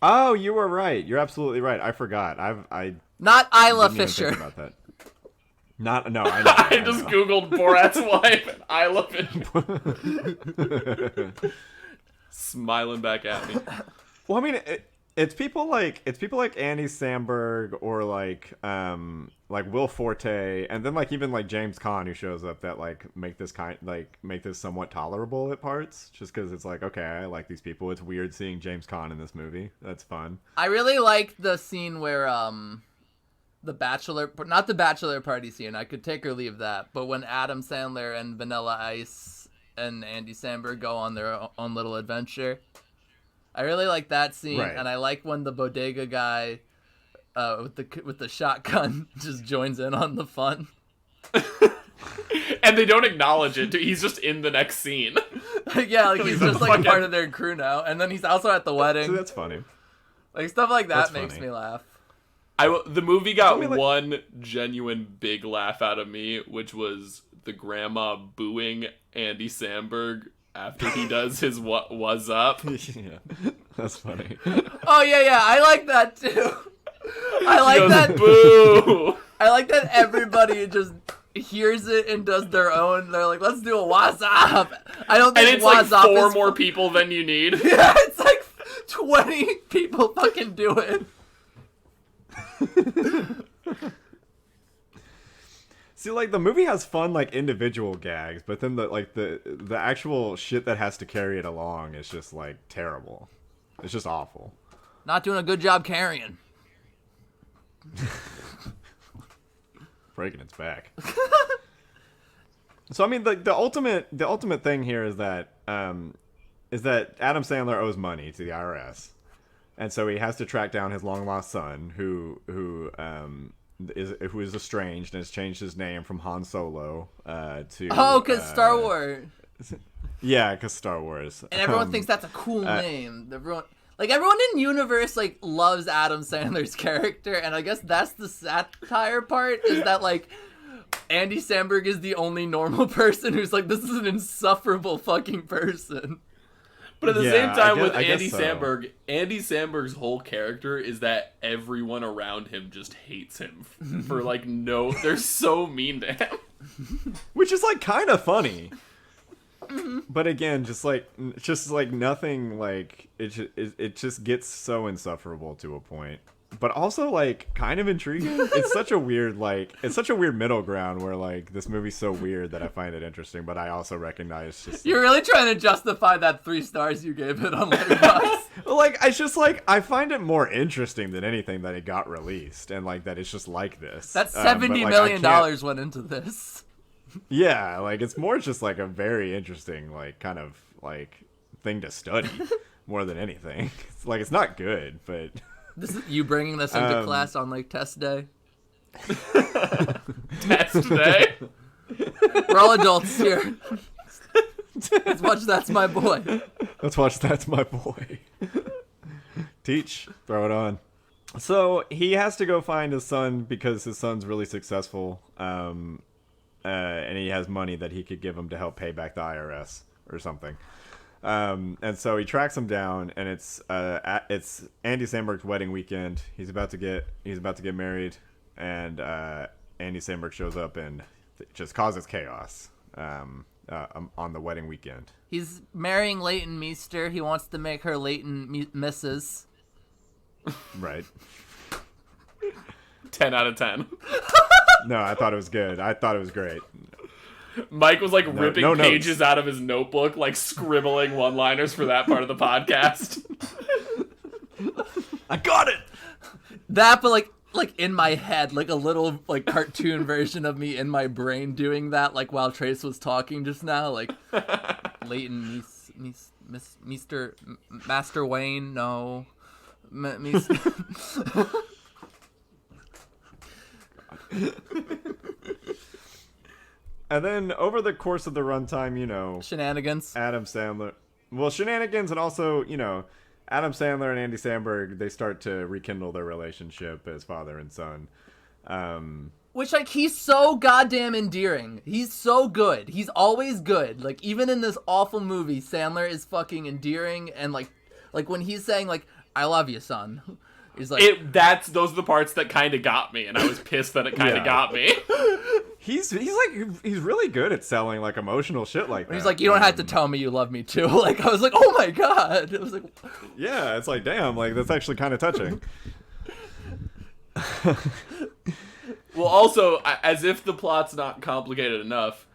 Oh, you were right. You're absolutely right. I forgot. I Not Isla didn't even Fisher. think about that. I know. I just googled Borat's wife and I love it. Smiling back at me. Well, I mean, it's people like Andy Samberg or like Will Forte, and then like even like James Caan, who shows up, that like make this somewhat tolerable at parts, just because it's like, okay, I like these people. It's weird seeing James Caan in this movie. That's fun. I really like the scene where not the bachelor party scene. I could take or leave that, but when Adam Sandler and Vanilla Ice and Andy Samberg go on their own little adventure, I really like that scene, Right. and I like when the bodega guy with the shotgun just joins in on the fun. And they don't acknowledge it. He's just in the next scene. Yeah, like he's just like fucking- part of their crew now, and then he's also at the So wedding. that's funny. Like stuff like that That's makes funny. me laugh. The movie got Tell me, like- one genuine big laugh out of me, which was the grandma booing Andy Samberg after he does his what was up. Yeah, that's funny. Oh yeah, I like that too. I like He goes, that. Boo! I like that everybody just hears it and does their own. They're like, let's do a what's up. I don't And think it's like what's up 4 is more people than you need. Yeah, it's like 20 people fucking do it. See, like the movie has fun like individual gags, but then the actual shit that has to carry it along is just like terrible. It's just awful. Not doing a good job carrying. Breaking its back. So I mean, the ultimate thing here is that Adam Sandler owes money to the IRS, and so he has to track down his long lost son, who is estranged and has changed his name from Han Solo to Because Star Wars. Yeah, because Star Wars. And everyone thinks that's a cool name. Everyone in universe like loves Adam Sandler's character, and I guess that's the satire part, is that like Andy Samberg is the only normal person who's like, this is an insufferable fucking person. But at the Yeah, same time, I with guess Andy so. Samberg, Andy Samberg's whole character is that everyone around him just hates him for like they're so mean to him. Which is like kind of funny. But again, just like nothing, like it just gets so insufferable to a point. But also like kind of intriguing. It's such a weird middle ground where like this movie's so weird that I find it interesting, but I also recognize just You're really trying to justify that 3 stars you gave it on Letterboxd. like I just like I find it more interesting than anything that it got released, and like that it's just like this. That But, $70 like, million I can't- went into this. Yeah, like it's more just like a very interesting like kind of like thing to study more than anything. It's like it's not good, but This is you bringing this into class on like test day. Test day. We're all adults here. Let's watch That's My Boy. let's watch That's My Boy. Teach, throw it on. So he has to go find his son because his son's really successful, and he has money that he could give him to help pay back the IRS or something. And so he tracks him down, and it's Andy Samberg's wedding weekend. He's about to get married, and Andy Samberg shows up and just causes chaos on the wedding weekend. He's marrying Leighton Meester. He wants to make her Leighton Mrs. Right. 10 out of 10. No, I thought it was good. I thought it was great. Mike was like ripping no notes. pages out of his notebook, like scribbling one-liners for that part of the podcast. I got it. That, but like in my head, like a little like cartoon version of me in my brain doing that, like while Trace was talking just now, like Leighton Meester, Master Wayne, no. And then over the course of the runtime, you know, Shenanigans. Adam Sandler. Well, shenanigans, and also, you know, Adam Sandler and Andy Samberg, they start to rekindle their relationship as father and son. Which, like, he's so goddamn endearing. He's so good. He's always good. Like, even in this awful movie, Sandler is fucking endearing, and like when he's saying, like, I love you, son. He's like... Those are the parts that kind of got me, and I was pissed that it kind of got me. He's really good at selling, like, emotional shit like that. He's like, you don't have to tell me you love me, too. Like, I was like, oh my god. It was like... Yeah, it's like, damn, like, that's actually kind of touching. Well, also, as if the plot's not complicated enough,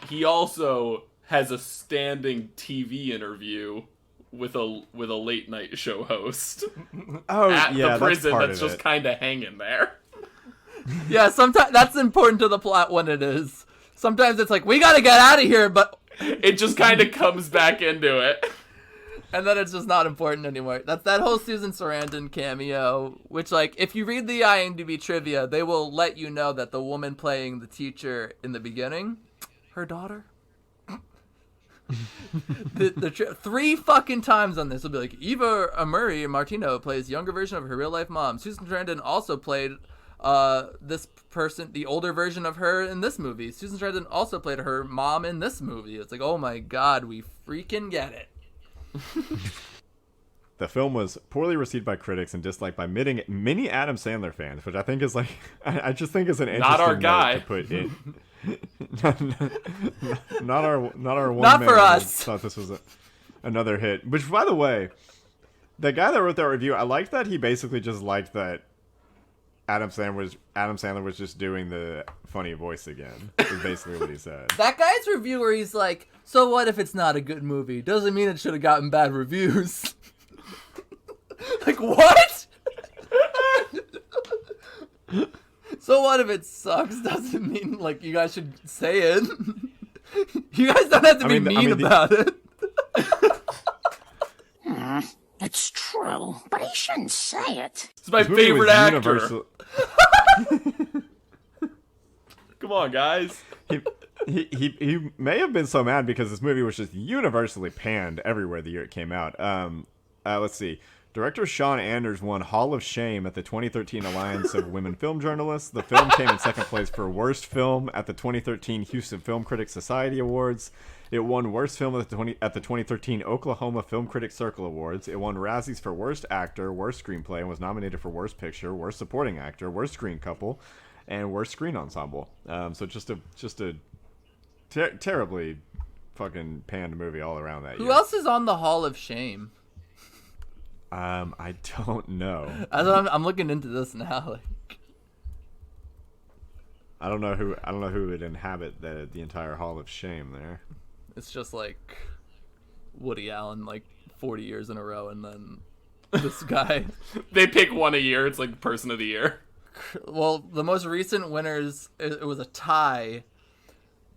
he also has a standing TV interview with a late night show host at the prison that's just kind of hanging there. Yeah, sometimes that's important to the plot when it is. Sometimes it's like, we gotta get out of here, but it just kind of comes back into it. And then it's just not important anymore. That's that whole Susan Sarandon cameo, which, like, if you read the IMDb trivia, they will let you know that the woman playing the teacher in the beginning, her daughter. Three fucking times on this will be like, Eva Murray Martino plays younger version of her real life mom. Susan Sarandon also played this person, the older version of her in this movie. Susan Sarandon also played her mom in this movie. It's like, oh my god, we freaking get it. The film was poorly received by critics and disliked by many Adam Sandler fans, which I think is like, I just think is an interesting Not our note guy. to put in. not our one. Not man for who us. Thought this was another hit. Which, by the way, the guy that wrote that review, I liked that he basically just liked that Adam Sandler was just doing the funny voice again. Is basically what he said. That guy's review where he's like, so what if it's not a good movie? Doesn't mean it should have gotten bad reviews. Like, what? So what if it sucks? Doesn't mean, like, you guys should say it. You guys don't have to be mean about it. It's true, but he shouldn't say it. It's my This movie favorite was actor. universal- Come on, guys. He may have been so mad because this movie was just universally panned everywhere the year it came out. Let's see. Director Sean Anders won Hall of Shame at the 2013 Alliance of Women Film Journalists. The film came in second place for Worst Film at the 2013 Houston Film Critics Society Awards. It won Worst Film at the 2013 Oklahoma Film Critics Circle Awards. It won Razzies for Worst Actor, Worst Screenplay, and was nominated for Worst Picture, Worst Supporting Actor, Worst Screen Couple, and Worst Screen Ensemble. So just a terribly fucking panned movie all around that year. Who else is on the Hall of Shame? I don't know. I'm looking into this now. Like, I don't know who would inhabit the entire Hall of Shame there. it's just like Woody Allen, like 40 years in a row, and then this guy. They pick one a year. It's like Person of the Year. Well, the most recent winners, it was a tie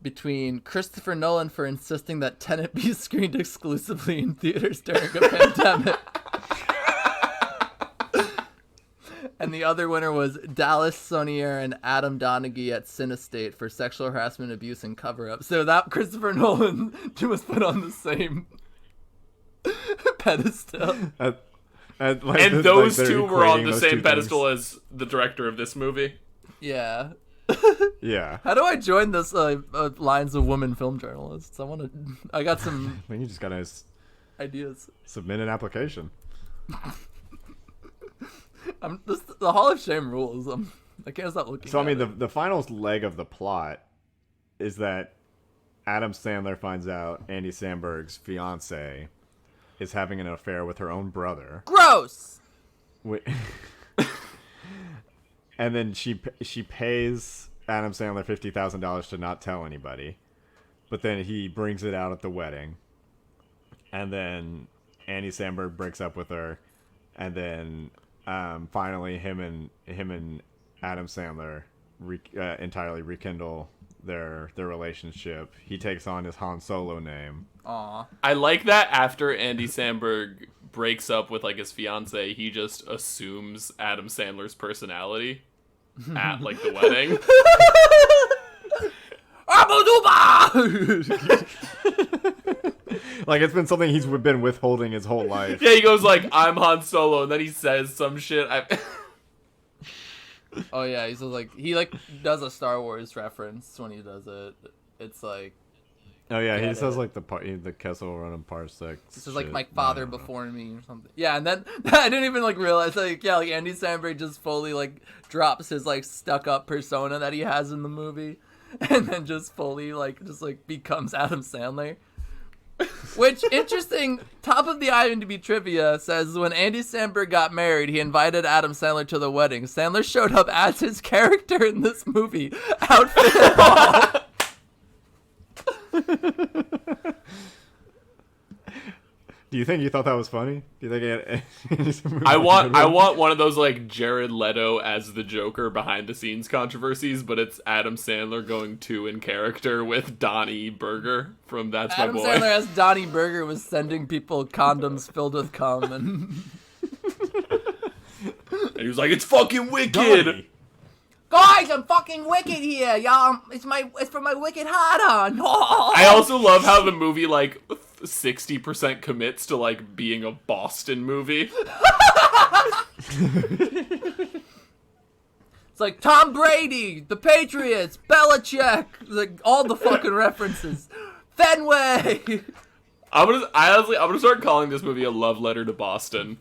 between Christopher Nolan for insisting that Tenet be screened exclusively in theaters during a pandemic. And the other winner was Dallas Sonnier and Adam Donaghy at Cinestate for sexual harassment, abuse, and cover-up. So that Christopher Nolan was put on the same pedestal. And those two were on the same pedestal as the director of this movie. Yeah. Yeah. How do I join this Lines of Women Film Journalists? I got some I think you just gotta ideas. submit an application. The Hall of Shame rules. I can't stop looking. So I at mean, the final leg of the plot is that Adam Sandler finds out Andy Samberg's fiance is having an affair with her own brother. Gross. And then she pays Adam Sandler $50,000 to not tell anybody, but then he brings it out at the wedding, and then Andy Samberg breaks up with her, and then finally him and Adam Sandler entirely rekindle their relationship. He takes on his Han Solo name. Aw. I like that after Andy Samberg breaks up with like his fiance, he just assumes Adam Sandler's personality at like the wedding. Like it's been something he's been withholding his whole life. Yeah, he goes like, "I'm Han Solo," and then he says some shit. Oh yeah, he's like he does a Star Wars reference when he does it. It's like, Oh yeah, he Get says it. like the Kessel Run and Parsec. this is like shit. my I father don't know. before me or something. Yeah, and then I didn't even like realize like Andy Samberg just fully like drops his like stuck up persona that he has in the movie, and then just fully becomes Adam Sandler. Which, interesting, top of the IMDb trivia says when Andy Samberg got married, he invited Adam Sandler to the wedding. Sandler showed up as his character in this movie, outfit and all. Do you think you thought that was funny? Do you think it I want one of those like Jared Leto as the Joker behind the scenes controversies, but it's Adam Sandler going two in character with Donnie Berger from That's Adam My Boy. Sandler as Donnie Berger was sending people condoms filled with cum, and And he was like, "It's fucking wicked." Donnie. guys, I'm fucking wicked here, y'all. It's for my wicked hard on. I also love how the movie like 60% commits to like being a Boston movie. It's like Tom Brady, the Patriots, Belichick, like all the fucking references. Fenway. I'm gonna start calling this movie a love letter to Boston.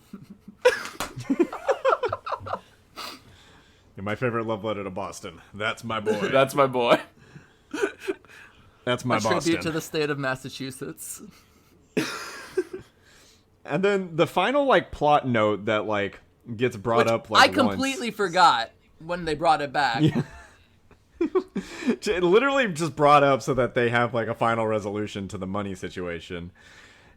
My favorite love letter to Boston. That's my boy. That's my boy. That's my A Boston. tribute to the state of Massachusetts. And then the final like plot note that like gets brought up like I completely forgot when they brought it back. Yeah. It literally just brought up so that they have like a final resolution to the money situation.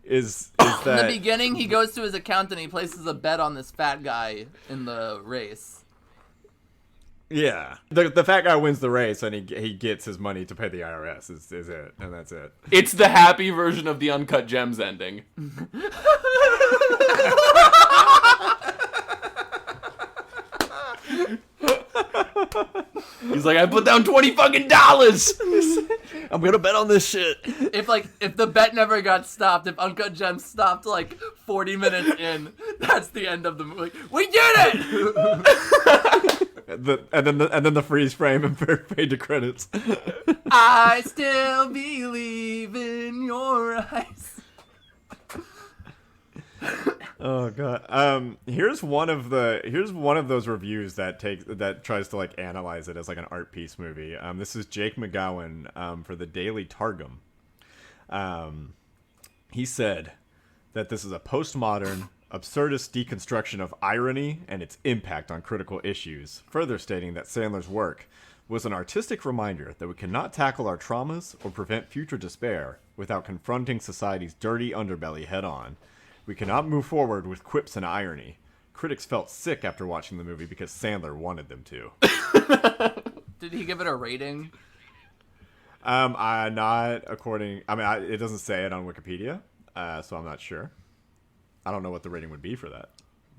Is that In the beginning, he goes to his accountant. He places a bet on this fat guy in the race. yeah, the fat guy wins the race and he gets his money to pay the IRS. Is it, and that's it. It's the happy version of the Uncut Gems ending. He's like, I put down $20 fucking dollars. I'm gonna bet on this shit. If the bet never got stopped, if Uncut Gems stopped like 40 minutes in, that's the end of the movie. We did it! And then the freeze frame and fade to credits. I still believe in your eyes. Oh god. Here's one of those reviews that tries to like analyze it as like an art piece movie. This is Jake McGowan for the Daily Targum. He said that this is a postmodern, absurdist deconstruction of irony and its impact on critical issues, further stating that Sandler's work was an artistic reminder that we cannot tackle our traumas or prevent future despair without confronting society's dirty underbelly head-on. We cannot move forward with quips and irony. Critics felt sick after watching the movie because Sandler wanted them to. Did he give it a rating? It doesn't say it on Wikipedia, so I'm not sure. I don't know what the rating would be for that.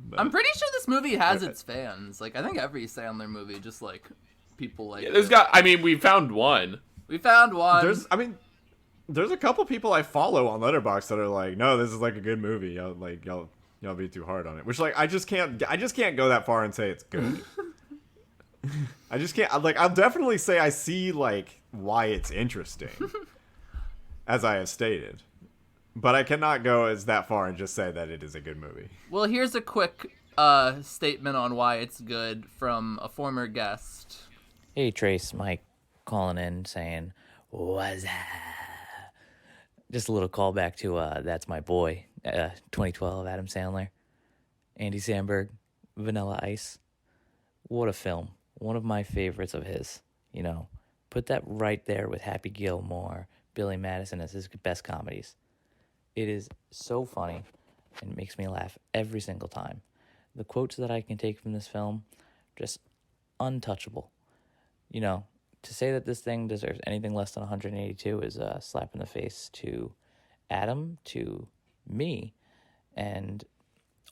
But I'm pretty sure this movie has its fans. Like, I think every Sandler movie, just like people like. Yeah, we found one. We found one. There's a couple people I follow on Letterboxd that are like, no, this is like a good movie. Y'all be too hard on it. Which like I just can't go that far and say it's good. I just can't. Like, I'll definitely say I see like why it's interesting, as I have stated, but I cannot go as that far and just say that it is a good movie. Well, here's a quick statement on why it's good from a former guest. Hey Trace, Mike calling in saying, what's up? Just a little callback to That's My Boy, 2012, Adam Sandler, Andy Samberg, Vanilla Ice. What a film. One of my favorites of his. You know, put that right there with Happy Gilmore, Billy Madison as his best comedies. It is so funny and makes me laugh every single time. The quotes that I can take from this film, just untouchable. You know, to say that this thing deserves anything less than 182 is a slap in the face to Adam, to me, and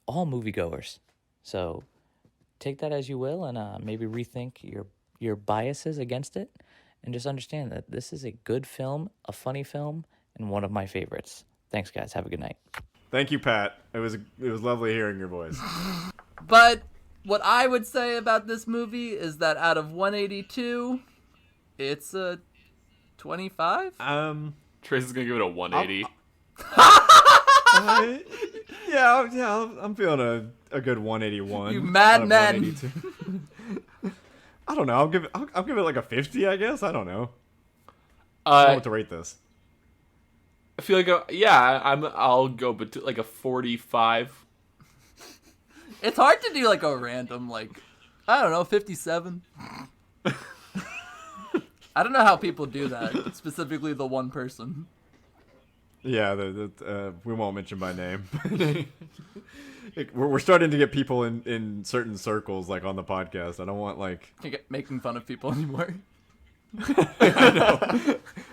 all moviegoers. So take that as you will, and maybe rethink your biases against it, and just understand that this is a good film, a funny film, and one of my favorites. Thanks, guys. Have a good night. Thank you, Pat. It was lovely hearing your voice. But what I would say about this movie is that out of 182, it's a 25. Trace is gonna give it a 180. I'm feeling a good 181. You madman. I don't know. I'll give it like a 50, I guess. I don't know. I don't know what to rate this. I feel like I'll go like a 45. It's hard to do like a random, like, I don't know, 57. I don't know how people do that, specifically the one person. Yeah, we won't mention by name. We're starting to get people in certain circles, like on the podcast. I don't want making fun of people anymore. I know.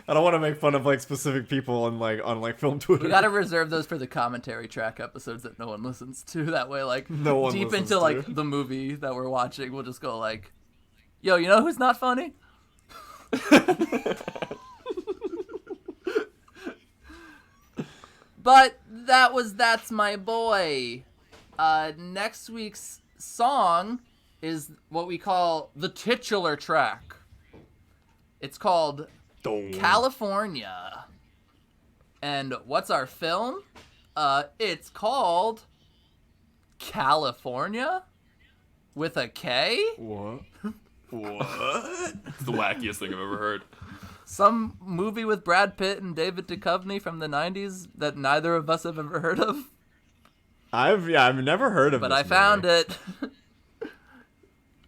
I don't want to make fun of specific people on film Twitter. We gotta reserve those for the commentary track episodes that no one listens to. That way, no one deep listens into to. the movie that we're watching, we'll just go yo, you know who's not funny? But that's my boy. Next week's song is what we call the titular track. It's called California. And what's our film? It's called California with a K? What? It's the wackiest thing I've ever heard. Some movie with Brad Pitt and David Duchovny from the 90s that neither of us have ever heard of. I've never heard of it. But I found it.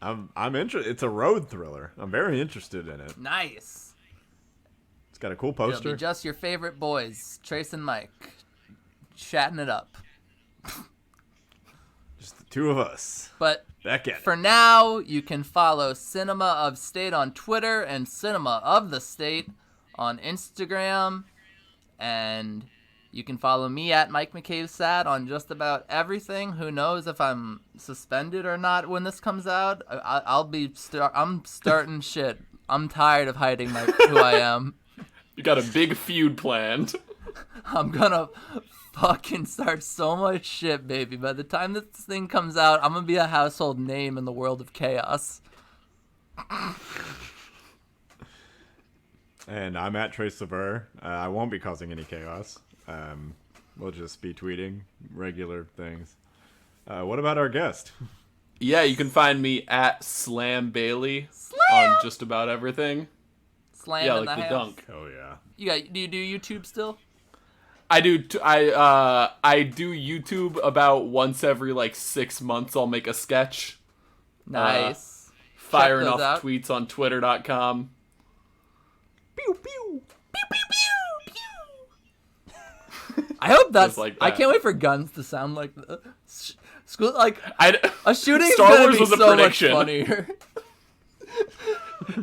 I'm interested. It's a road thriller. I'm very interested in it. Nice. It's got a cool It'll poster. be just your favorite boys, Trace and Mike, chatting it up. Just the two of us. But Back at it. for now, you can follow Cinema of State on Twitter and Cinema of the State on Instagram. And you can follow me at Mike McCabe on just about everything. Who knows if I'm suspended or not when this comes out? I'm starting shit. I'm tired of hiding who I am. You got a big feud planned. I'm gonna fucking start so much shit, baby. By the time this thing comes out, I'm gonna be a household name in the world of chaos. And I'm at Trace Lever. I won't be causing any chaos. We'll just be tweeting regular things. What about our guest? Yeah, you can find me at Slam Bailey on just about everything. Slam Yeah, in like the house. dunk. Oh yeah. Do you do YouTube still? I do. I do YouTube about once every 6 months. I'll make a sketch. Nice. Firing those off out. tweets on Twitter.com. Pew pew. I hope that's. Just like I that. can't wait for guns to sound like the school. A shooting is Star gonna Wars be was a so much prediction. funnier.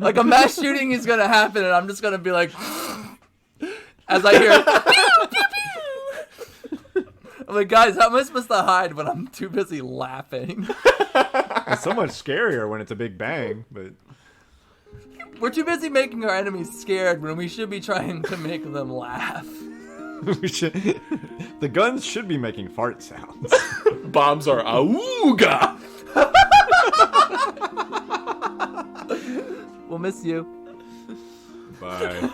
A mass shooting is gonna happen, and I'm just gonna be like, as I hear, pew, pew, pew. I'm like, guys, how am I supposed to hide when I'm too busy laughing? It's so much scarier when it's a big bang, but We're too busy making our enemies scared when we should be trying to make them laugh. the guns should be making fart sounds. Bombs are auga. We'll miss you. Bye.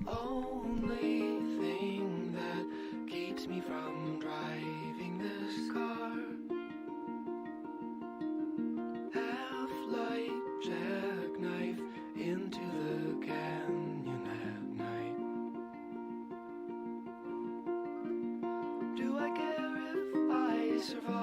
Only thing that keeps me from driving this car. Half-light jackknife into the canyon at night. Do I care if I survive?